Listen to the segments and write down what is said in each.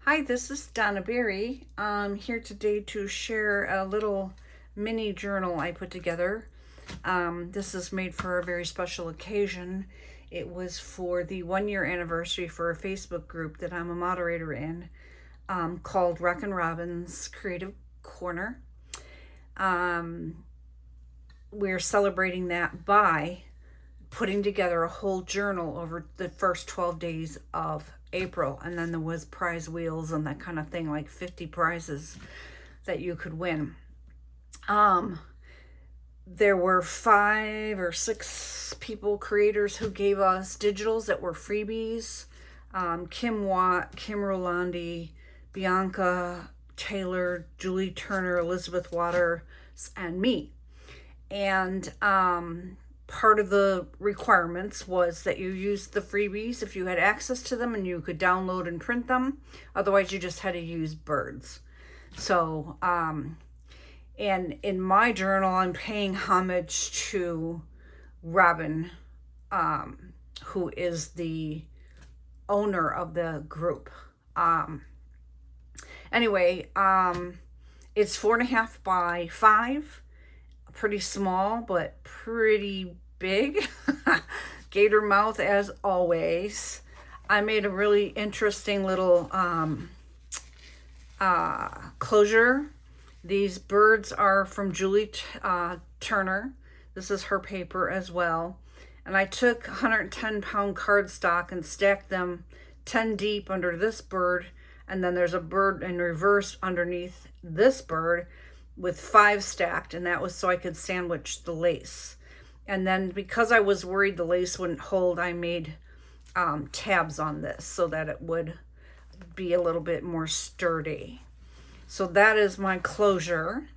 Hi, this is Donna Berry. I'm here today to share a little mini journal I put together. This is made for a very special occasion. It was for the 1 year anniversary for a Facebook group that I'm a moderator in, called Robin's Creative Corner. We're celebrating that by putting together a whole journal over the first 12 days of April, and then there was prize wheels and that kind of thing, like 50 prizes that you could win. There were 5 or 6 people, creators, who gave us digitals that were freebies. Kim Watt, Kim Rollandi, Bianca Taylor, Julie Turner, Elizabeth Waters, and me. And part of the requirements was that you used the freebies if you had access to them and you could download and print them. Otherwise, you just had to use birds. So, and in my journal, I'm paying homage to Robin, who is the owner of the group. Anyway, it's 4.5 by 5. Pretty small, but pretty big. Gator mouth, as always. I made a really interesting little closure. These birds are from Julie Turner. This is her paper as well. And I took 110-pound cardstock and stacked them 10 deep under this bird. And then there's a bird in reverse underneath this bird, with 5 stacked, and that was so I could sandwich the lace. And then because I was worried the lace wouldn't hold, I made tabs on this so that it would be a little bit more sturdy. So that is my closure.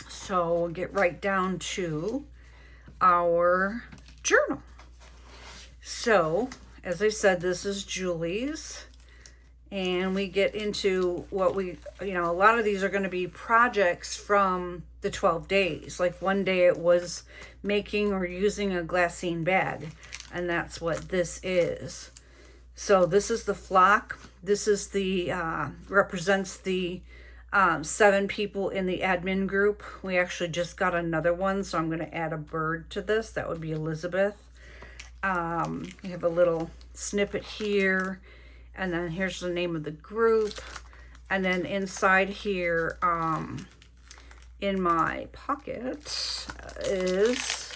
So we'll get right down to our journal. So, as I said, this is Julie's. And we get into what a lot of these are going to be projects from the 12 days. Like one day it was making or using a glassine bag. And that's what this is. So this is the flock. This is the, represents the 7 people in the admin group. We actually just got another one. So I'm going to add a bird to this. That would be Elizabeth. We have a little snippet here. And then here's the name of the group. And then inside here, in my pocket, is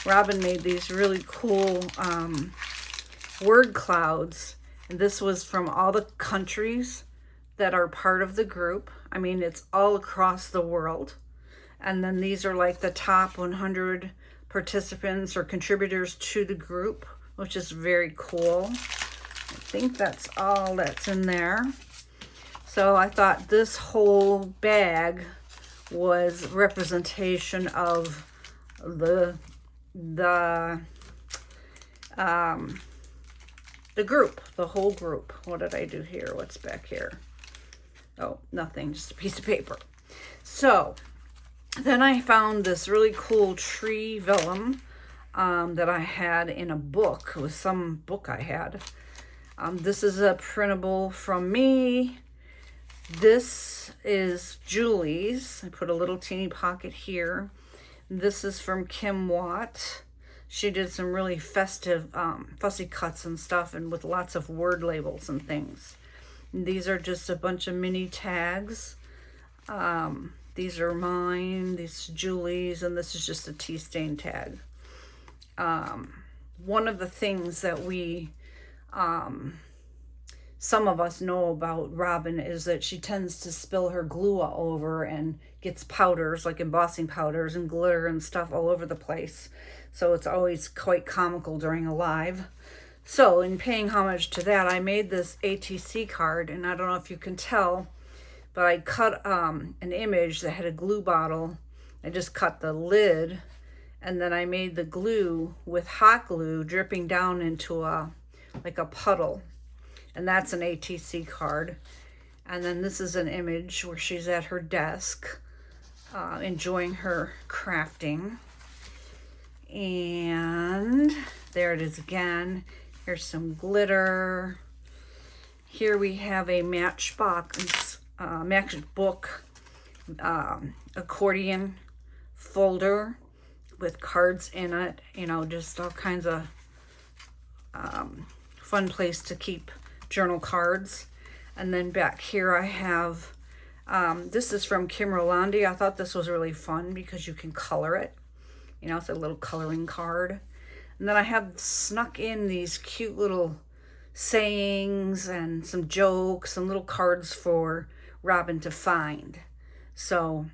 Robin made these really cool word clouds. And this was from all the countries that are part of the group. I mean, it's all across the world. And then these are like the top 100 participants or contributors to the group, which is very cool. I think that's all that's in there. So I thought this whole bag was representation of the group, the whole group. What did I do here? What's back here? Oh, nothing, just a piece of paper. So then I found this really cool tree vellum that I had in a book. It was some book I had. This is a printable from me. This is Julie's. I put a little teeny pocket here. This is from Kim Watt. She did some really festive fussy cuts and stuff, and with lots of word labels and things. And these are just a bunch of mini tags. These are mine. These are Julie's, and this is just a tea stain tag. One of the things that we some of us know about Robin is that she tends to spill her glue all over and gets powders, like embossing powders and glitter and stuff all over the place. So it's always quite comical during a live. So in paying homage to that, I made this ATC card, and I don't know if you can tell, but I cut an image that had a glue bottle. I just cut the lid, and then I made the glue with hot glue dripping down into like a puddle. And that's an ATC card. And then this is an image where she's at her desk enjoying her crafting. And there it is again. Here's some glitter. Here we have a matchbox, matchbook accordion folder with cards in it. You know, just all kinds of fun place to keep journal cards. And then back here I have, this is from Rollandi. I thought this was really fun because you can color it. You know, it's a little coloring card. And then I have snuck in these cute little sayings and some jokes and little cards for Robin to find. So,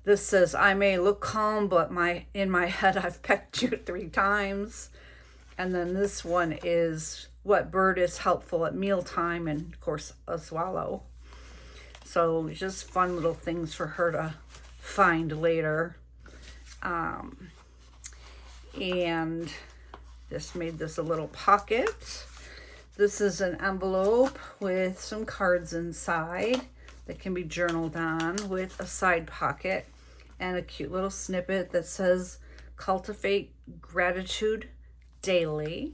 this says, I may look calm, but in my head I've pecked you 3 times. And then this one is, what bird is helpful at mealtime? And of course, a swallow. So just fun little things for her to find later. And just made this a little pocket. This is an envelope with some cards inside that can be journaled on, with a side pocket and a cute little snippet that says, cultivate gratitude daily.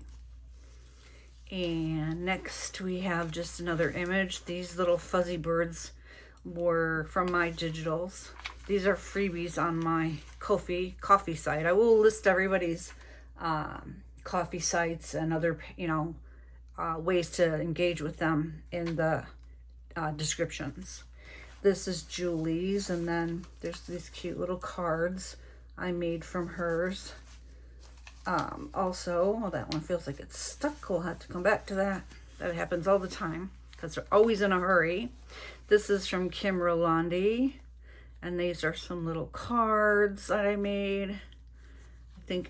And next we have just another image. These little fuzzy birds were from my digitals. These are freebies on my coffee site. I will list everybody's coffee sites and other, you know, ways to engage with them in the descriptions. This is Julie's, and then there's these cute little cards I made from hers. Also, oh, that one feels like it's stuck. We'll have to come back to that. That happens all the time because they're always in a hurry. This is from Rollandi, and these are some little cards that I made.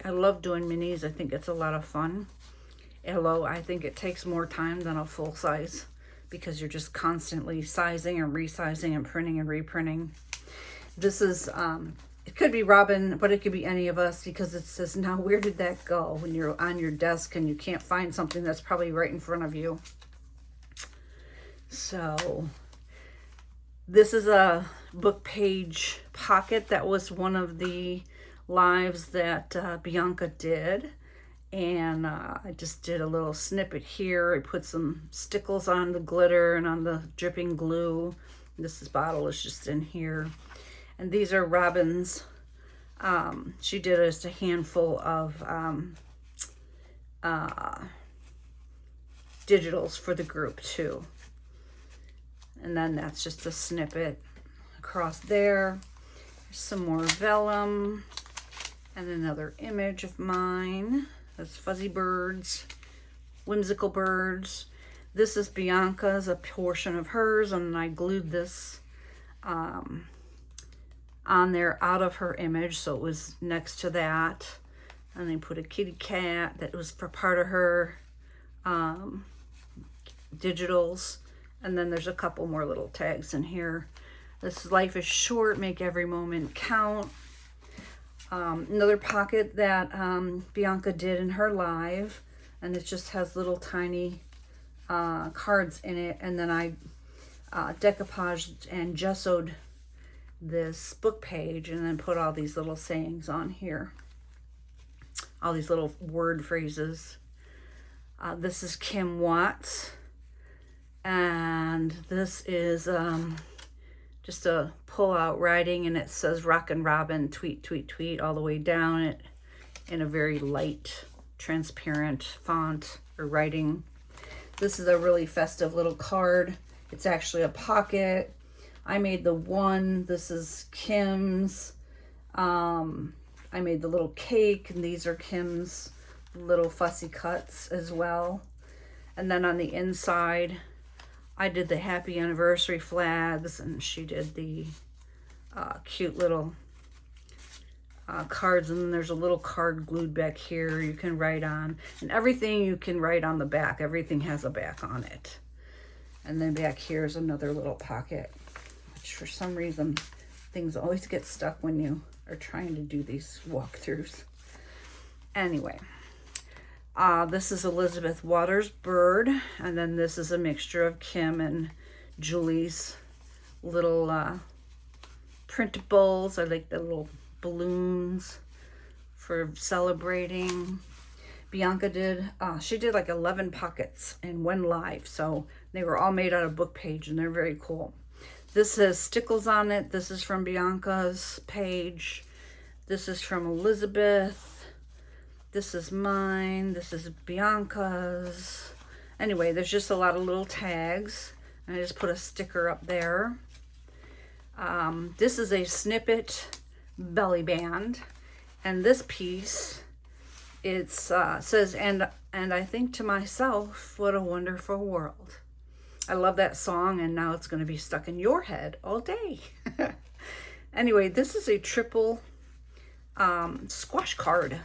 I love doing minis. I think it's a lot of fun. Although I think it takes more time than a full size because you're just constantly sizing and resizing and printing and reprinting. This is, it could be Robin, but it could be any of us, because it says, now where did that go? When you're on your desk and you can't find something that's probably right in front of you. So this is a book page pocket. That was one of the lives that Bianca did. And I just did a little snippet here. I put some stickles on the glitter and on the dripping glue. This bottle is just in here. And these are Robin's. She did just a handful of digitals for the group too. And then that's just a snippet across there. There's some more vellum and another image of mine. That's fuzzy birds, whimsical birds. This is Bianca's, a portion of hers, and I glued this on there out of her image, so it was next to that. And they put a kitty cat that was for part of her digitals. And then there's a couple more little tags in here. This life is short, make every moment count. Another pocket that Bianca did in her live, and it just has little tiny cards in it. And then I decoupaged and gessoed this book page and then put all these little sayings on here. All these little word phrases. This is Kim Watts. And this is just a pull-out writing, and it says Rockin' Robin, tweet, tweet, tweet, all the way down it in a very light, transparent font or writing. This is a really festive little card. It's actually a pocket. I made the one. This is Kim's. I made the little cake, and these are Kim's little fussy cuts as well. And then on the inside, I did the happy anniversary flags, and she did the cute little cards. And then there's a little card glued back here you can write on. And everything you can write on the back. Everything has a back on it. And then back here is another little pocket, which for some reason things always get stuck when you are trying to do these walkthroughs. Anyway. This is Elizabeth Waters' bird, and then this is a mixture of Kim and Julie's little printables. I like the little balloons for celebrating. Bianca did, she did like 11 pockets in one live. So they were all made out of book page and they're very cool. This has stickles on it. This is from Bianca's page. This is from Elizabeth. This is mine. This is Bianca's. Anyway, there's just a lot of little tags. And I just put a sticker up there. This is a snippet belly band. And this piece, it says, and I think to myself, what a wonderful world. I love that song, and now it's going to be stuck in your head all day. Anyway, this is a triple squash card.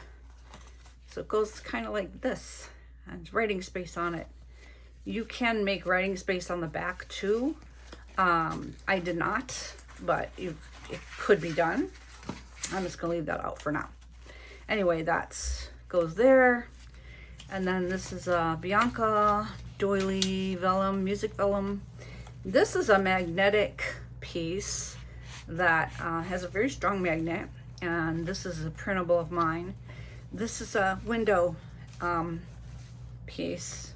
So it goes kind of like this. And it's writing space on it. You can make writing space on the back too. I did not, but it could be done. I'm just going to leave that out for now. Anyway, that goes there. And then this is a Bianca doily vellum, music vellum. This is a magnetic piece that has a very strong magnet. And this is a printable of mine. This is a window piece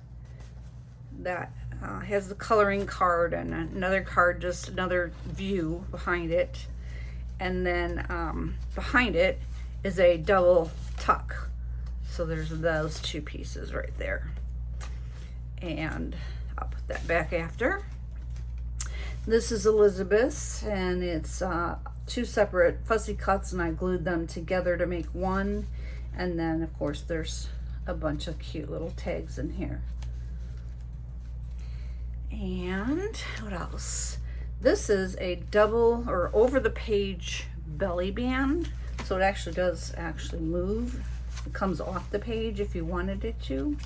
that has the coloring card and another card, just another view behind it. And then behind it is a double tuck. So there's those two pieces right there. And I'll put that back after. This is Elizabeth's, and it's two separate fussy cuts, and I glued them together to make one. And then of course there's a bunch of cute little tags in here. And what else? This is a double or over the page belly band. So it actually does move. It comes off the page if you wanted it to.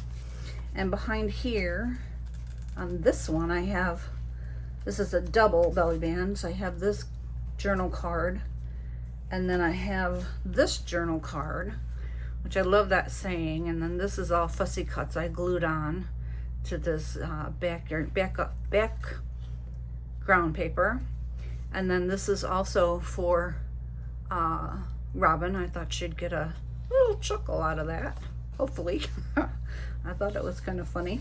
And behind here, on this one, I have, this is a double belly band. So I have this journal card. And then I have this journal card, which I love that saying. And then this is all fussy cuts I glued on to this background paper. And then this is also for Robin. I thought she'd get a little chuckle out of that, hopefully. I thought it was kind of funny.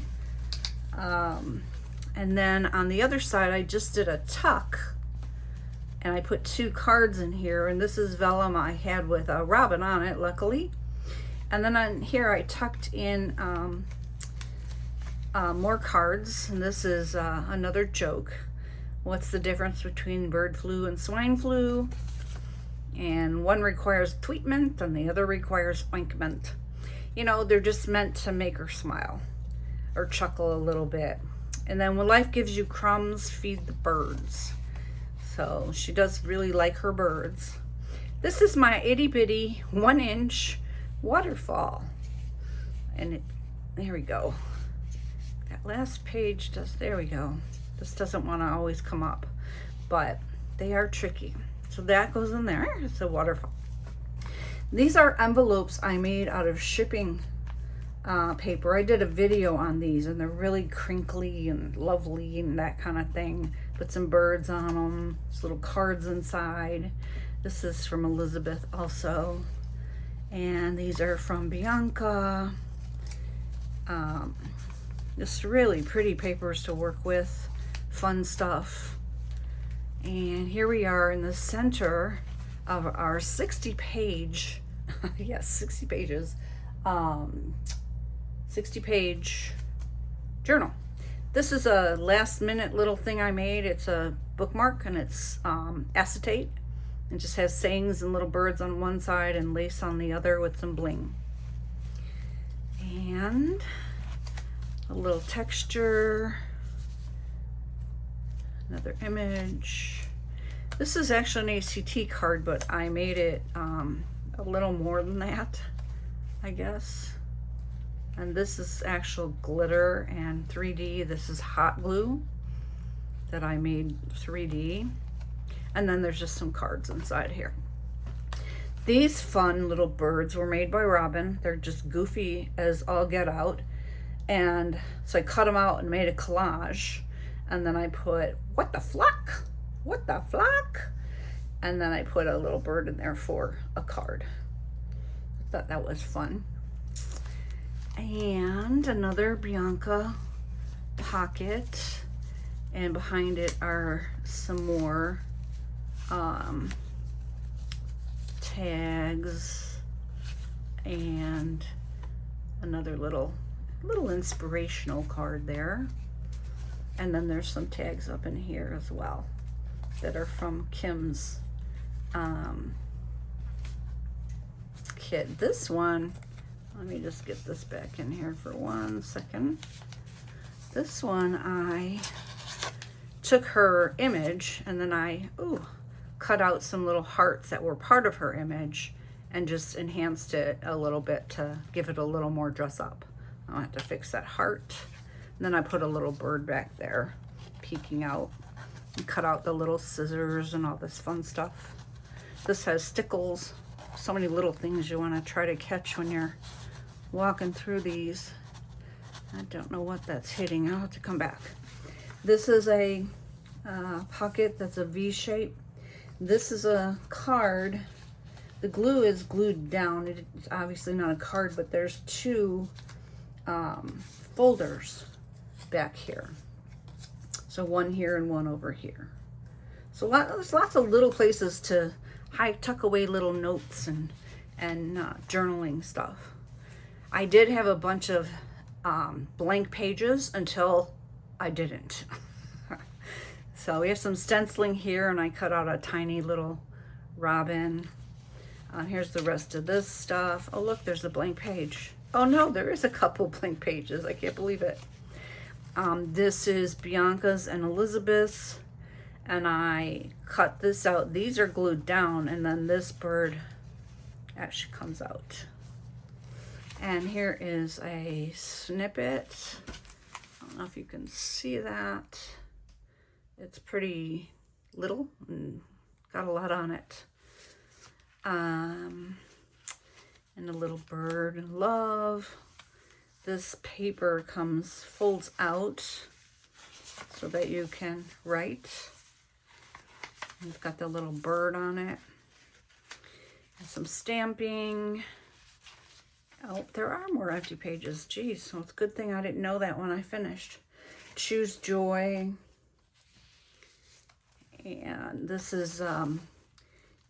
And then on the other side, I just did a tuck, and I put two cards in here, and this is vellum I had with a Robin on it, luckily. And then on here I tucked in more cards, and this is another joke. What's the difference between bird flu and swine flu? And one requires treatment and the other requires ointment. You know, they're just meant to make her smile or chuckle a little bit. And then when life gives you crumbs, feed the birds. So she does really like her birds. This is my itty bitty 1-inch waterfall. And there we go. That last page does, there we go. This doesn't want to always come up, but they are tricky. So that goes in there. It's a waterfall. These are envelopes I made out of shipping paper. I did a video on these, and they're really crinkly and lovely and that kind of thing. Put some birds on them. There's little cards inside. This is from Elizabeth also. And these are from Bianca. Just really pretty papers to work with. Fun stuff. And here we are in the center of our 60-page, yes, 60 pages, 60-page journal. This is a last-minute little thing I made. It's a bookmark, and it's acetate. It just has sayings and little birds on one side and lace on the other with some bling. And a little texture. Another image. This is actually an ACT card, but I made it a little more than that, I guess. And this is actual glitter and 3D. This is hot glue that I made 3D. And then there's just some cards inside here. These fun little birds were made by Robin. They're just goofy as all get out. And so I cut them out and made a collage. And then I put, what the flock? What the flock? And then I put a little bird in there for a card. I thought that was fun. And another Bianca pocket, and behind it are some more tags and another little inspirational card there. And then there's some tags up in here as well that are from Kim's kit. This one, let me just get this back in here for 1 second. This one, I took her image and then I cut out some little hearts that were part of her image and just enhanced it a little bit to give it a little more dress up. I'll have to fix that heart. And then I put a little bird back there peeking out and cut out the little scissors and all this fun stuff. This has stickles, so many little things you want to try to catch when you're walking through these. I don't know what that's hitting. I'll have to come back. This is a pocket that's a V shape. This is a card. The glue is glued down. It's obviously not a card, but there's two folders back here. So one here and one over here. So there's lots of little places to tuck away little notes and journaling stuff. I did have a bunch of blank pages until I didn't. So we have some stenciling here, and I cut out a tiny little robin. Here's the rest of this stuff. Oh, look, there's a blank page. Oh no, there is a couple blank pages. I can't believe it. This is Bianca's and Elizabeth's, and I cut this out. These are glued down, and then this bird actually comes out. And here is a snippet. I don't know if you can see that. It's pretty little and got a lot on it. And a little bird, love. This paper folds out so that you can write. It's got the little bird on it. And some stamping. Oh, there are more empty pages. Geez, well, it's a good thing I didn't know that when I finished. Choose Joy. And this is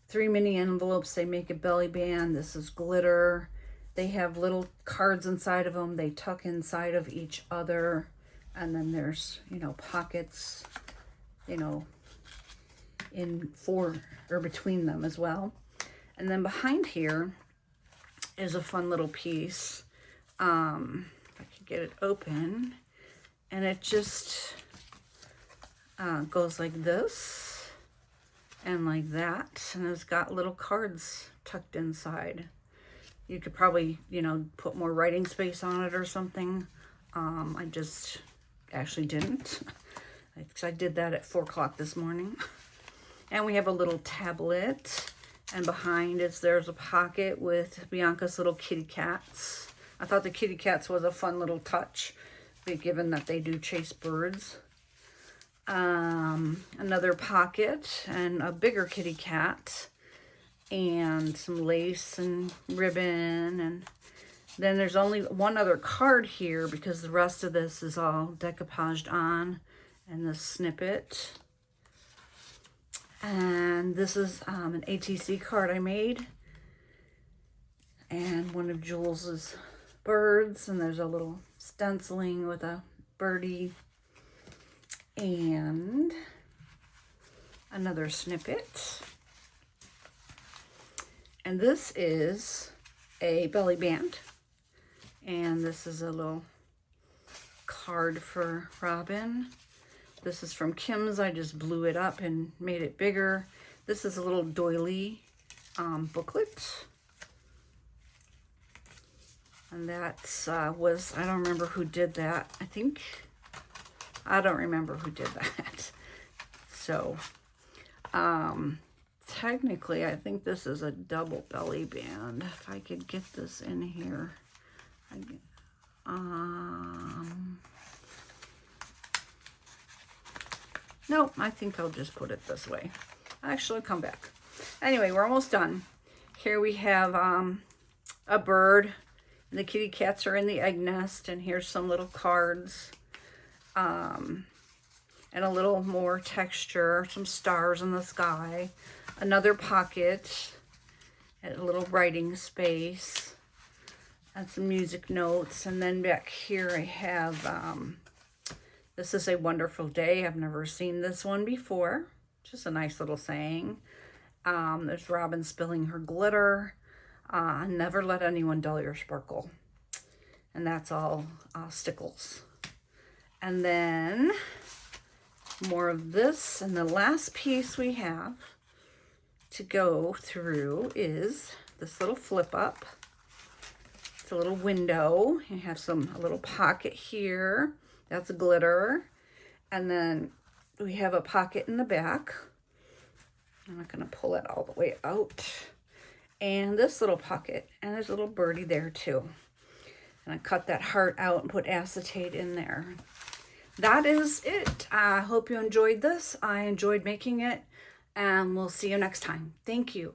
3 mini envelopes. They make a belly band. This is glitter. They have little cards inside of them. They tuck inside of each other. And then there's, pockets, in for or between them as well. And then behind here is a fun little piece. If I could get it open. And it just goes like this and like that. And it's got little cards tucked inside. You could probably, put more writing space on it or something. I just actually didn't. I did that at 4 o'clock this morning. And we have a little tablet. And behind there's a pocket with Bianca's little kitty cats. I thought the kitty cats was a fun little touch, given that they do chase birds. Another pocket and a bigger kitty cat. And some lace and ribbon. And then there's only one other card here because the rest of this is all decoupaged on. And the snippet. And this is an ATC card I made. And one of Jules's birds. And there's a little stenciling with a birdie. And another snippet. And this is a belly band. And this is a little card for Robin. This is from Kim's. I just blew it up and made it bigger. This is a little doily booklet. And that's I don't remember who did that. I don't remember who did that. So, technically, I think this is a double belly band. If I could get this in here. Nope, I think I'll just put it this way. Actually, come back. Anyway, we're almost done. Here we have a bird And the kitty cats are in the egg nest, and here's some little cards. And a little more texture, some stars in the sky. Another pocket, and a little writing space, and some music notes. And then back here I have, this is a wonderful day. I've never seen this one before. Just a nice little saying. There's Robin spilling her glitter. Never let anyone dull your sparkle. And that's all stickles. And then more of this. And the last piece we have to go through is this little flip up. It's a little window. You have a little pocket here. That's glitter. And then we have a pocket in the back. I'm not going to pull it all the way out. And this little pocket, and there's a little birdie there too. And I cut that heart out and put acetate in there. That is it. I hope you enjoyed this. I enjoyed making it, and we'll see you next time. Thank you.